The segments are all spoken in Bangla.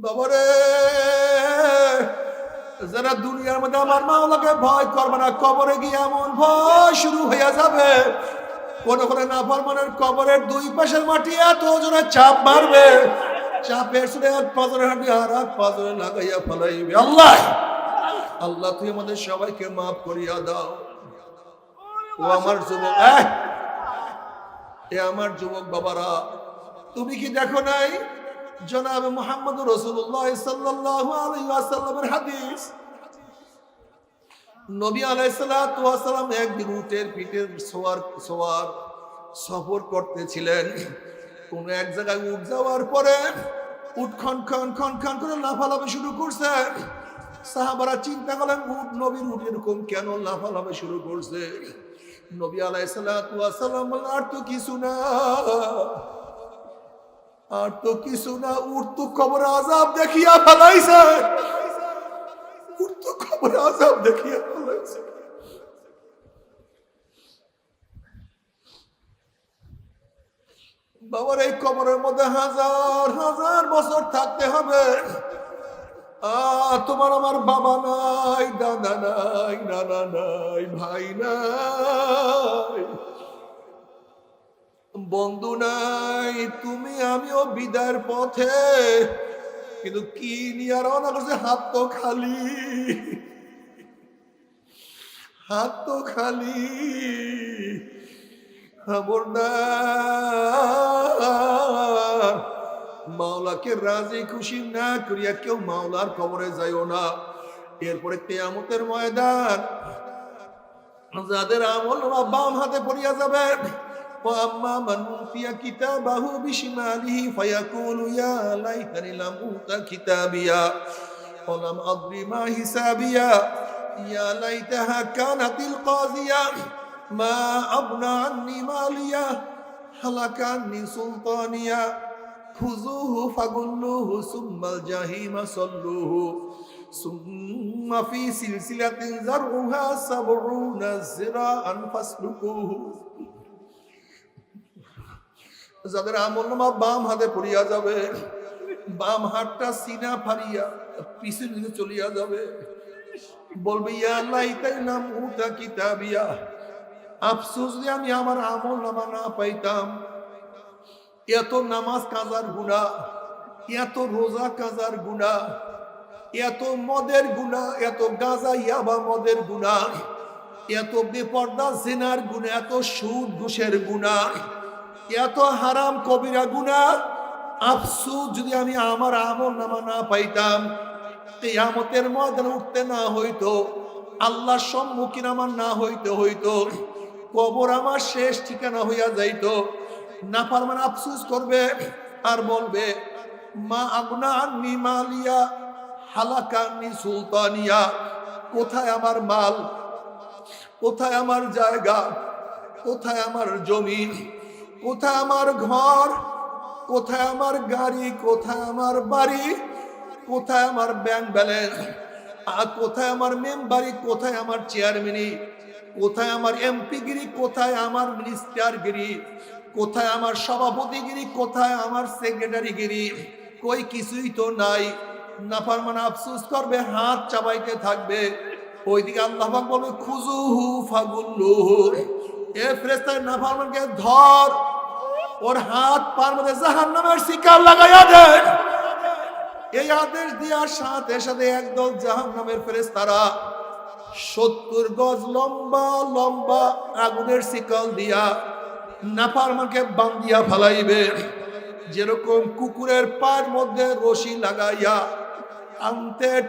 বাবারে, যারা দুনিয়ার মধ্যে আমার মাওলাকে ভয় করবে না, কবরে গিয়ে এমন ভয় শুরু হয়ে যাবে, কোন নাফরমানের কবরের দুই পাশের মাটি এত জোরে চাপ মারবে, চাপের সুরে এক পাজরের হাঁটি আর এক পাজরে লাগাইয়া ফেলাইবে। আল্লাহ আল্লাহ, তুই আমাদের সবাইকে মাফ করিয়া দাও। ও আমার যুবক, আমার যুবক বাবারা, তুমি কি দেখো নাই জনাবে মুহাম্মদ রাসূলুল্লাহ সাল্লাল্লাহু আলাইহি ওয়াসাল্লামের হাদিস? নবী আলাইহিস সালাতু ওয়াসালাম একদিন উটের পিঠে সওয়ার সফর করতেছিলেন। কোন এক জায়গায় উঠ যাওয়ার পরে উট খন করে লাফালাফি শুরু করছে। সাহাবারা চিন্তা করলেন, উট নবীর উট এরকম কেন লাফালাফি শুরু করছে? নবী আলাইহিস সালাতু ওয়াসালাম বললেন, আর তো কিছু না, উট তো কবর আযাব দেখিয়া ফেলাইছে, উট তো কবর আযাব দেখিয়া ফেলাইছে। বাবার, এই কবরের মধ্যে হাজার হাজার বছর থাকতে হবে। তোমার আমার বাবা নাই, দাদা নাই, নানা নাই, ভাই নাই, বন্ধু নাই, তুমি আমিও বিদায়ের পথে। কিন্তু কি নিয়ে রওনা করছে? হাত তো খালি। খবরদার, মাওলাকে রাজি খুশি না করিয়া কেউ মাওলার কবরে যাইও না। এরপরে কিয়ামতের ময়দান, যাদের আমল বাম হাতে পড়িয়া যাবে, وأما من أوتي كتابه بشماله فيقول يا ليتني لم أوت كتابيا ولم أدر ما حسابيا يا ليتها كانت القاضية ما أغنى عني ماليا هلك عني سلطانيا خذوه فغلوه ثم الجحيم صلوه ثم في سلسلة ذرعها 70 ذراعا فاسلكوه। যাদের আমলনামা বাম হাতে পড়িয়া যাবে, বাম হাতটা সিনা ফাড়িয়া পিছন দিকে চলিয়া যাবে, বলবে ইয়া লাইতানা উতা কিতাবিয়া, আফসোস যে আমি আমার আমলনামা না পাইতাম। এত নামাজ কাজার গুনাহ, এত রোজা কাজার গুনাহ, এত মদের গুনাহ, এত গাঁজা ইয়াবা মদের গুনাহ, এত বেপর্দা জিনার গুনাহ, এত সুদ ঘুষের গুনাহ, এত হারাম কবিরা গুনাহ। আফসোস যদি আমি আমার আমলনামা না পাইতাম, কিয়ামতের ময়দানে উঠতে না হইতো, আল্লাহর সম্মুখীন আমার না হইতো, কবর আমার শেষ ঠিকানা হইয়া যাইতো। নাফরমান আফসোস করবে আর বলবে মা আগনা আন্নি মালিয়া হালাকা আন্নি সুলতানিয়া, কোথায় আমার মাল, কোথায় আমার জায়গা, কোথায় আমার জমি, কোথায় আমার ঘর, কোথায় আমার গাড়ি, কোথায় আমার বাড়ি, কোথায় আমার ব্যাংক ব্যালেন্স, আর কোথায় আমার মেম্বারি, কোথায় আমার চেয়ারম্যানি, কোথায় আমার এমপিগিরি, কোথায় আমার মিনিস্টারগিরি, কোথায় আমার সভাপতিগিরি, কোথায় আমার সেক্রেটারিগিরি, কই কিছুই তো নাই। নাফরমান আফসোস করবে, হাত চাবাইতে থাকবে। ওইদিকে আল্লাহ পাক বলবে খুজুহু ফাগুল্লুহু, এ ফেরেশতা নাফরমানকে ধর, ওর হাত পার মধ্যে জাহান্নামের শিকল লাগাইয়া দে। এই আদেশ দেওয়ার সাথে সাথে একদল জাহান্নামের ফেরেশতারা 70 গজ লম্বা লম্বা আগুনের শিকল দিয়া নাফরমানকে বান্ধিয়া ফেলাইবে। যেরকম কুকুরের পায়ের মধ্যে রশি লাগাইয়া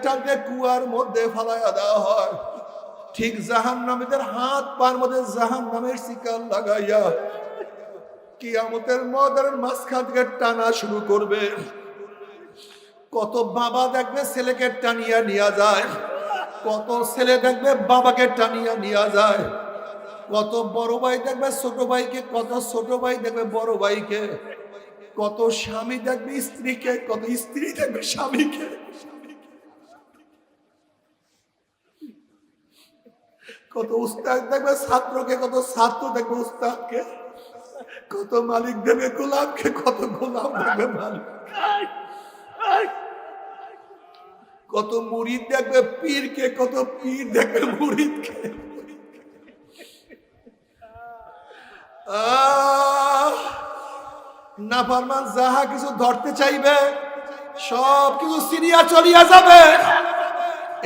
টানতে কুয়ার মধ্যে ফেলাইয়া দেওয়া হয়, ঠিক জাহান্নামীদের হাত পায়ের মধ্যে জাহান্নামের শিকল লাগাইয়া কিয়ামতের ময়দানের মাঝখান থেকে টানা শুরু করবে। কত বাবা দেখবে ছেলেকে টানিয়া নিয়ে যায়, কত ছেলে দেখবে বাবাকে টানিয়া নিয়ে যায়, কত বড় ভাই দেখবে ছোট ভাইকে, কত ছোট ভাই দেখবে বড় ভাইকে, কত স্বামী দেখবে স্ত্রীকে, কত স্ত্রী দেখবে স্বামীকে, কত উস্তাদ দেখবে ছাত্রকে, কত ছাত্র দেখবে উস্তাদকে, কত মালিক দেবে গোলামকে, কত গোলাম দেবে মালিক। কত মুরিদ দেখবে পীরকে, কত পীর দেখবে মুরিদকে। নাফরমান যাহা কিছু ধরতে চাইবে সব কিছু সিরিয়া চলিয়া যাবে।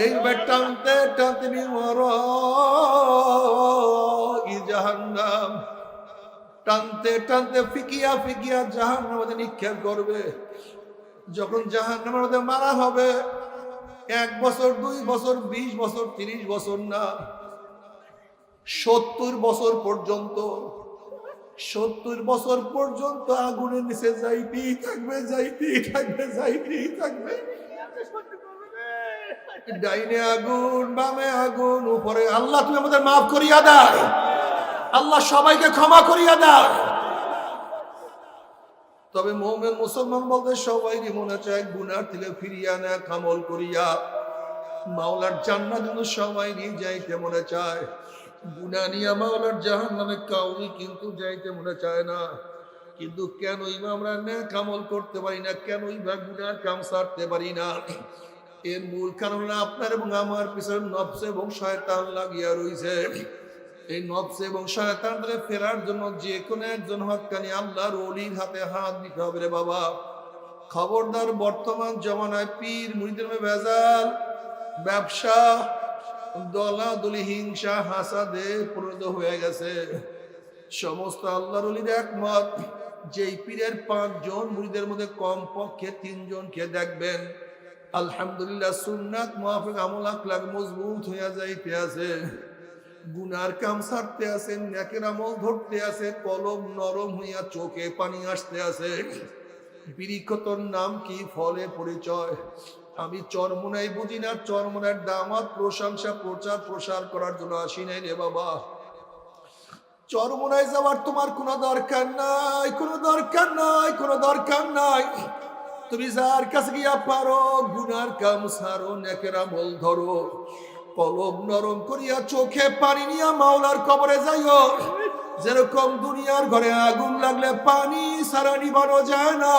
এইভাবে টানতে টানতে জাহান্নাম, টানতে টানতে ফিকিয়া ফিকিয়া জাহান্নামের মধ্যে নিক্ষেপ করবে। যখন জাহান্নামের মধ্যে মারা হবে, 1 বছর 2 বছর 20 বছর 30 বছর না, 70 বছর পর্যন্ত, 70 বছর পর্যন্ত আগুনের নিচে যাইতেই থাকবে, যাইতেই থাকবে, যাইতেই থাকবে। ডাইনে আগুন, বামে আগুন, উপরে। আল্লাহ তুমি আমাদের মাফ করিয়া দাও, আল্লাহ সবাইকে ক্ষমা করিয়া দাও। তবে মুমিন মুসলমান বলতে সবাইকে মনে চায় গুনাহ থেকে ফিরিয়া না আমল করিয়া মাওলার জান্নাত কিন্তু সবাই নিয়ে যাইতে মনে চায়। গুনাহ নিয়ে মাওলার জাহান্নামে কাউই কিন্তু যাইতে মনে চায় না। কিন্তু কেনই বা আমরা নেক আমল করতে পারি না, কেনই বা গুনার কাম ছাড়তে পারি না? এর মূল কারণ আপনার এবং আমার পিছনে নফস এবং শয়তান লাগিয়া রয়েছে। এই নফস এবং শয়তান থেকে ফেরার জন্য যে কোনো একজন হক্কানি আল্লাহর ওলির হাতে হাত দিতে হবে রে বাবা। খবরদার, বর্তমান জমানায় পীর মুরিদের ভেজাল, ব্যবসা, দলাদলি, হিংসা, হাসাদে পরিণত হয়ে গেছে। সমস্ত আল্লাহর ওলির একমত, যেই পীরের 5 জন মুরিদের মধ্যে কমপক্ষে 3 জনকে দেখবেন আলহামদুলিল্লাহ সুন্নাত মুআফিক আমল আখলাক মজবুত হইয়া যাইতে আছে, গুনার কাম ছাড়তে আছে, নেকের আমল ধরতে আছে, কলম নরম হইয়া চোখে পানি আসতে আছে। বিরিক্ষতর নাম কি, ফলে পরিচয়। আমি চরমোনাই বুঝি না, চরমোনার দামাত প্রশংসা প্রচার প্রসার করার জন্য আসি নাই রে বাবা। চরমোনায় যাওয়ার তোমার কোনো দরকার নাই, কোনো দরকার নাই, কোনো দরকার নাই। তুমি যার কাছে গিয়া পারো গুনার কাম ছাড়ো, নেকের আমল ধরো, কলম নরম করিয়া চোখে পানি নিয়া মাওলার কবরে যাইও। যেরকম দুনিয়ার ঘরে আগুন লাগলে পানি ছাড়া নিবানো যায় না,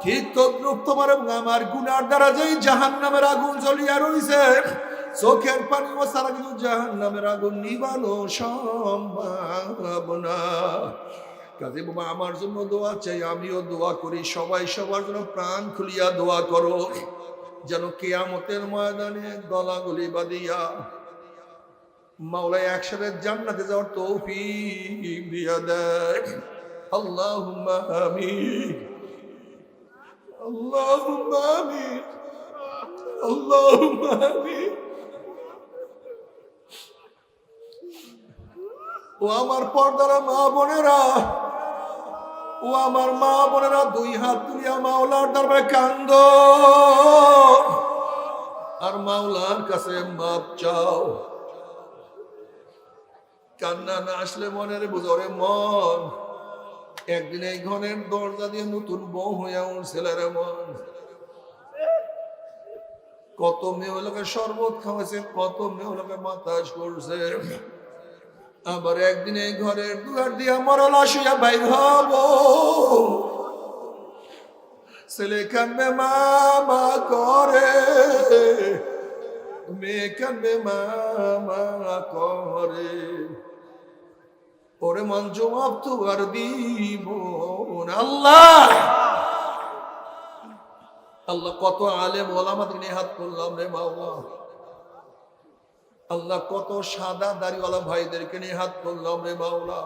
ঠিক তদ্রুপ তোমার আমার গুনার দ্বারা যেই জাহান্নামের আগুন জ্বলিয়া রইছে, চোখের পানি ও ছাড়া কিন্তু জাহান্নামের আগুন নিবানো সম্ভব না। কাজে বাবা আমার জন্য দোয়া চাই, আমিও দোয়া করি, সবাই সবার জন্য প্রাণ খুলিয়া দোয়া করো, যেন কিয়ামতের ময়দানে গলাগলি বাঁধিয়া মাওলা একসাথে জান্নাতে যাওয়ার তৌফিক দিয়া দেয়। আল্লাহুম্মা আমিন, আল্লাহুম্মা আমিন, আল্লাহুম্মা আমিন। ও আমার পর্দার মা বোনেরা, ও আমার মা বোনেরা, 2 হাত তুলিয়া মাওলার দরবারে কান্দো আর মাওলার কাছে মাপ চাও। কান্না না আসলে মনের বুঝরে মন, একদিন এই ঘরের দরজা দিয়ে নতুন বউ হইয়া উঠছিল রে মন। কত মেয়ে লোকে শরবত খাওয়াছে, কত মেয়ে লোকে বাতাস করছে, আবার একদিন এই ঘরের দুয়ার দিয়া মরল আসিয়া বাইর হব। ছেলে কান্দে মামা করে, মেয়ে কান্দে মামা করে, ওরে মন জবাব তো আর দিব না। আল্লাহ আল্লাহ কত আলেম ওলামাদের নিয়ে হাত করলাম রে মাওলা। আল্লাহ কত সাদা দাড়িওয়ালা ভাইদেরকে নিয়ে হাত করলাম রে মাওলা।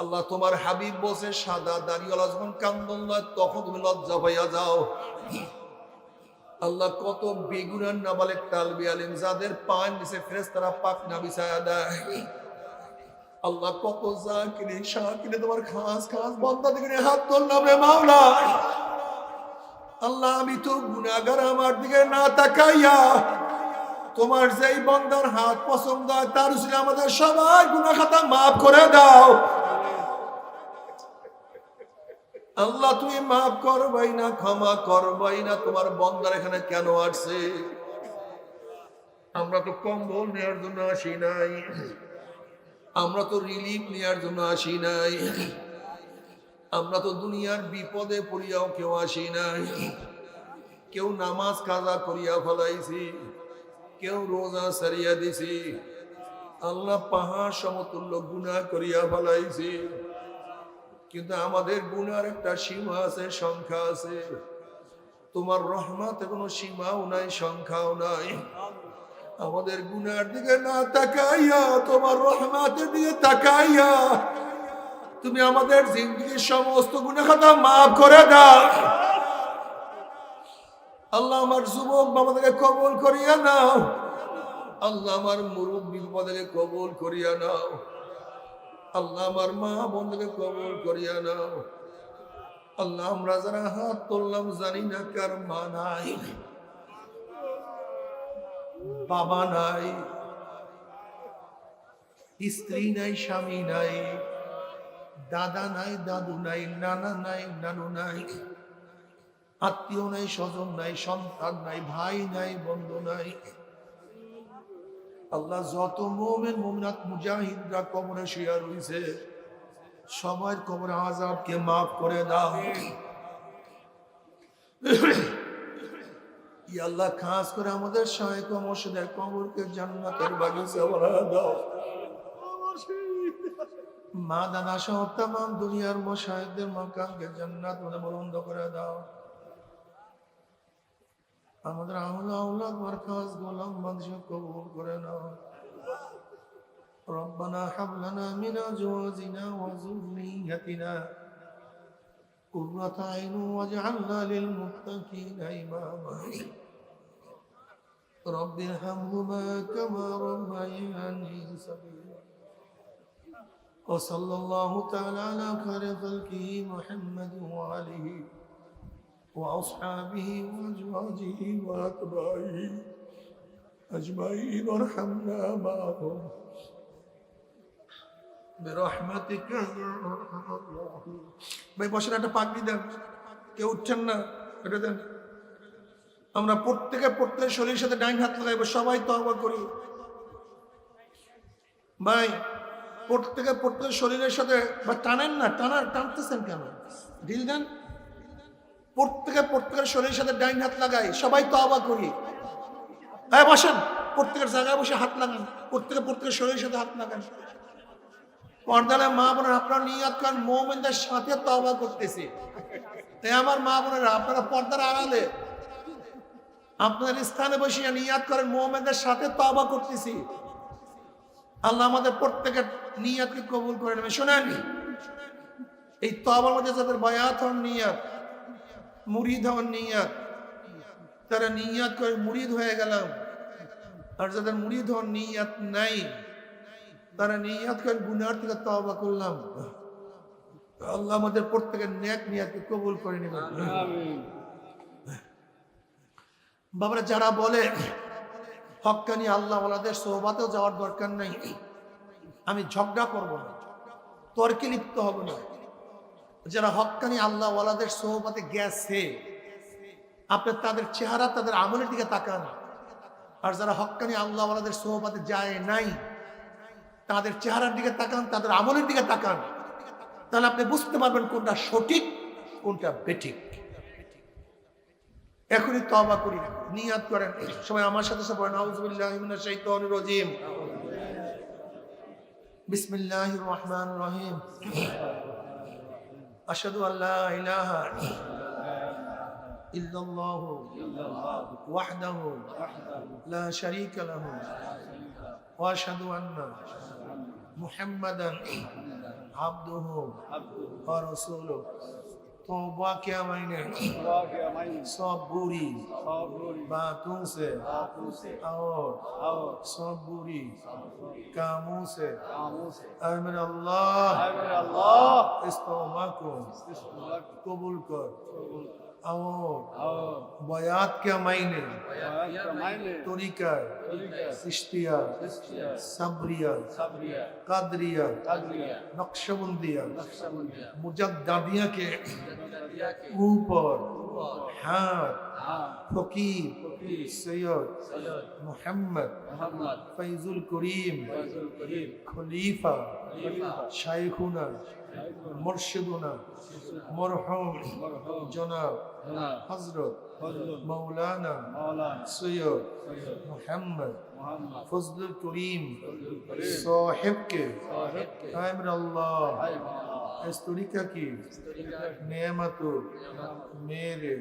আল্লাহ তোমার হাবিব বসে সাদা দাড়িওয়ালা যখন কান্দন লয় তখন তুমি লজ্জা পাইয়া যাও। আল্লাহ কত বেগুনার নাবালেক তালবি আলিম যাদের পায়ের নিচে ফেরেশতারা পাখনা বিছায়া দেয়। আল্লাহ কত জাকিরিন শাকিরিন তোমার খাস খাস বান্দাদের নিয়ে হাত করলাম রে মাওলা। আল্লাহ আমি তো গুনাহগার, আমার দিকে না তাকাইয়া তোমার যেই বান্দার হাত পছন্দ হয় তার উসিলে আমাদের সবার গুনাহ খাতা মাফ করে দাও। আল্লাহ তুমি মাফ করবাই না, ক্ষমা করবাই না। তোমার বান্দার এখানে কেন আসছে? আমরা তো কম্বল নেওয়ার জন্য আসি নাই, আমরা তো রিলিফ নেওয়ার জন্য আসি নাই, আমরা তো দুনিয়ার বিপদে পড়িয়াও কেউ আসি নাই। কেউ নামাজ কাজা করিয়া ফলাইছি, কেউ রোজা সারিয়া দিছি, আল্লাহ পাহাড় সমতুল্য গুনাহ করিয়া ফলাইছি। কিন্তু আমাদের গুনার একটা সীমা আছে, সংখ্যা আছে। তোমার রহমতে কোনো সীমাও নাই, সংখ্যাও নাই। আমাদের গুনার দিকে না তাকাইয়া তোমার রহমতের দিকে তাকাইয়া তুমি আমাদের জিন্দেগীর সমস্ত গুনাহ খাতা মাফ করে দাও। আল্লাহ আমার যুবক বাবাদেরকে কবুল করিয়া নাও। আল্লাহ আমার মুরব্বী বাবাদেরকে কবুল করিয়া নাও। আল্লাহ আমার মা বোনদেরকে কবুল করিয়া নাও। আল্লাহ আমরা যারা হাত তুললাম জানি না কার মা নাই, বাবা নাই, স্ত্রী নাই, স্বামী নাই, দাদা নাই, দাদু নাই, নানা নাই, নানু নাই, আত্মীয় নাই, স্বজন নাই, সন্তান নাই, ভাই নাই, বন্ধু নাই। আল্লাহ যত মুমিন মুমিনাত মুজাহিদরা কবরে শুয়ে রইছে সবার কবরে আযাবকে মাফ করে দাও। ইয়া আল্লাহ খাস করে আমাদের শায়েখ ও মুর্শিদের কবরকে জান্নাতের বাগিচা বানায়া দাও। মা দাদা সহ তামাম দুনিয়ার মাশায়েখদের মাকামকে জান্নাত বলে বুলন্দ করে দাও। আমাদের আওলাদ মারকাজ গোলাম বাদশা কবুল করে নাও। রব্বানা হাব লানা মিন আজওয়াজিনা ওয়া যুররিয়্যাতিনা কুররাতা আইন ওয়াজআলনা লিল মুত্তাকিনা ইমামা। রব্বিরহামহুমা কামা রাব্বায়ানি সগীরা। ওয়া সাল্লাল্লাহু তাআলা আলা খায়রি খালকিহি মুহাম্মাদিন ওয়া আলিহি وأصحابه وأزواجه وأتباعه أجمعين وارحمنا معهم برحمتك يا أرحم الراحمين। ভাই বসেন, একটা পাগড়ি দেন। কেউ উঠছেন না, এটা দেন। আমরা প্রত্যেকের শরীরের সাথে ডাইন হাত লাগাইব, সবাই তওবা করি। ভাই প্রত্যেকের শরীরের সাথে বা টানেন না, টানতেছেন কেন? ঢিল দেন। প্রত্যেকের শরীরের সাথে ডাইন হাত লাগাই, সবাই তওবা করি। হ্যাঁ বসেন, প্রত্যেকের জায়গায় বসে হাত লাগান, প্রত্যেকের শরীরের সাথে হাত লাগান। পর্দালে মা বোনেরা আপনারা নিয়াত করেন মুমিনদের সাথে তওবা করতেছি। তাই আমার মা বোনেরা আপনারা পর্দার আড়ালে আপনাদের স্থানে বসে নিয়াত করেন মুমিনদের সাথে তওবা করতেছি। আল্লাহ আমাদের প্রত্যেকের নিয়াতকে কবুল করে নেবে। শোনেন, এই তওবার মধ্যে যাদের বায়াত হন নিয়াত, মুরিদ হওয়ার নিয়াত, তারা নিয়াত করে মুরিদ হয়ে গেলাম। আর যাদের মুরিদ হওয়ার নিয়াত নাই তারা নিয়াত করে গুনার থেকে তওবা করলাম। আল্লাহ আমাদের প্রত্যেকের নেক নিয়াতকে কবুল করে নেবেন। আমিন। বাবারা যারা বলে হক্কানি আল্লাহ ওয়ালাদের সোহবাতেও যাওয়ার দরকার নাই, আমি ঝগড়া করব না, তর্কে লিপ্ত হব না। যারা হক্কানি আল্লাহ ওয়ালাদের সোহবতে গেছে আপনি তাদের চেহারা তাদের আমলের দিকে তাকান। আর যারা হক্কানি আল্লাহ ওয়ালাদের সোহবতে যায় নাই তাদের চেহারার দিকে তাকান, তাদের আমলের দিকে তাকান, তাহলে আপনি বুঝতে পারবেন কোনটা সঠিক কোনটা বেঠিক। এখনই তওবা করি, নিয়াত করেন। সবাই আমার সাথে সাথে বলেন আউযুবিল্লাহি মিনাশ শাইতানির রাজীম, বিসমিল্লাহির রহমানির রহিম। আশহাদু আল্লা ইলাহা ইল্লাল্লাহু ওয়াহদাহু লা শারীকা লাহু ওয়া আশহাদু আন্না মুহাম্মাদান আবদুহু ওয়া রাসূলুহু। तौबा क्या मायने? सब बुरी बातों से और सब बुरी कामों से ऐ मेरे अल्लाह इस तौबा को कबूल कर। और बयात क्या मायने? तरीका सिश्तिया सबरिया कादरिया नक्शबंदिया मुजद्दिया के ऊपर हाथ ফকির সৈয়দ মুহাম্মদ ফৈজুল করিম খলিফা শাইখুনা মুর্শিদুনা মরহুম জনাব হযরত মাওলানা সৈয়দ মুহাম্মদ ফজলুল করিম সাহেবকে কায়েম আল্লাহ इस तरीका की नेमतों मेरे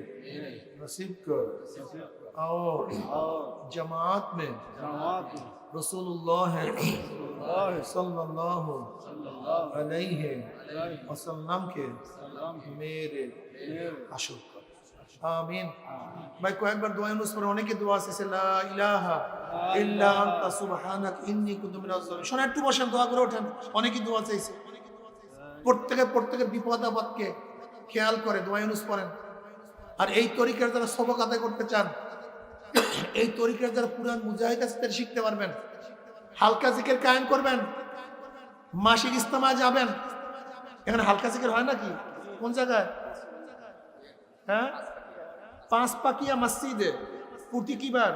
नसीब कर और जमात में रसूलुल्लाह सल्लल्लाहु अलैहि वसल्लम के मेरे आशुक कर आमीन। भाई को एक बार दुआ यूनुस पर होने की दुआ से ला इलाहा इल्ला अंता सुबहानक इन्नी कुन्तु मिनज़ ज़ालिमीन। শোনা একটু বসেন, দোয়া করে ওঠেন, অনেকই দোয়া চাইছে। প্রত্যেকের বিপদ আপদকে খেয়াল করে দোয়া ইউনুস পড়েন। আর এই তরিকার যারা সবক আদায় করতে চান, এই তরিকার যারা পুরান মুজাহিদ আছে তারা শিখতে পারবেন। হালকা জিকির কায়েম করবেন, মাসিক ইজতেমায় যাবেন। এখানে হালকা জিকির হয় নাকি? কোন জায়গায়? হ্যাঁ, পাঁচ পাকিয়া মসজিদে প্রতি কিবার?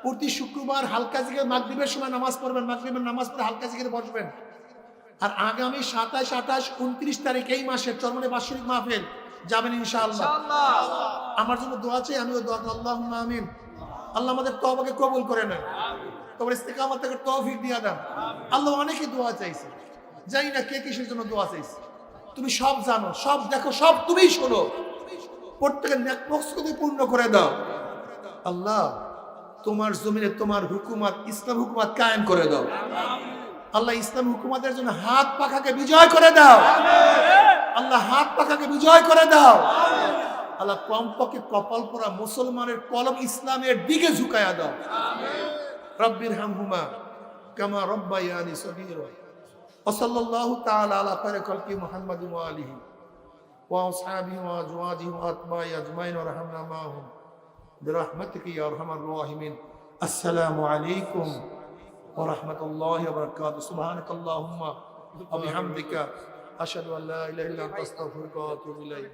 প্রতি শুক্রবার হালকা জিকির মাগরিবের সময় নামাজ পড়বেন। মাগরিবের নামাজ পড়ে হালকা জিকিরে বসবেন। আর আগামী 27, 28, 29 তারিখ এই মাসের চরমনে বাৎসরিক মাহফিল যাবেন ইনশাআল্লাহ। আমার জন্য দোয়া চাই, আমিও দোয়া করি। আল্লাহুম্মা আমিন। আল্লাহ আমাদের তওবাকে কবুল করে নেন, তোমার ইস্তেকামত থেকে তৌফিক দিয়ে দেন। আল্লাহ অনেকে দোয়া চাইছে, জানি না কে কিসের জন্য দোয়া চাইছে। তুমি সব জানো, সব দেখো, সব তুমিই শোনো। প্রত্যেকের নেক মকসদ পূর্ণ করে দাও আল্লাহ। তোমার জমিনে তোমার হুকুমত, ইসলাম হুকুমত কায়েম করে দাও আল্লাহ। ইসলাম হুকুমতের জন্য হাত পাখাকে বিজয় করে দাও আল্লাহ। হাত পাখাকে বিজয় করে দাও আল্লাহ। কমপক্ষে কপাল পরা মুসলমানের কলম ইসলামের দিকে ঝুঁকায়া দাও। রব্বির হামহুমা কামা রব্বায়ানি সগীরা। ওয়া সাল্লাল্লাহু তাআলা আলা খায়রি খালকি মুহাম্মাদিন ওয়া আলিহি ওয়া আসহাবিহি ওয়া আজওয়াজিহি ওয়া আতবাই আজমাইন ওয়া রাহমনা মাহুম বিরহমাতিকা ইয়া আরহামার রাহিমিন। আসসালামু আলাইকুম ورحمة الله وبركاته. سبحانك اللهم وبحمدك أشهد أن لا إله إلا أنت أستغفرك وأتوب إليك.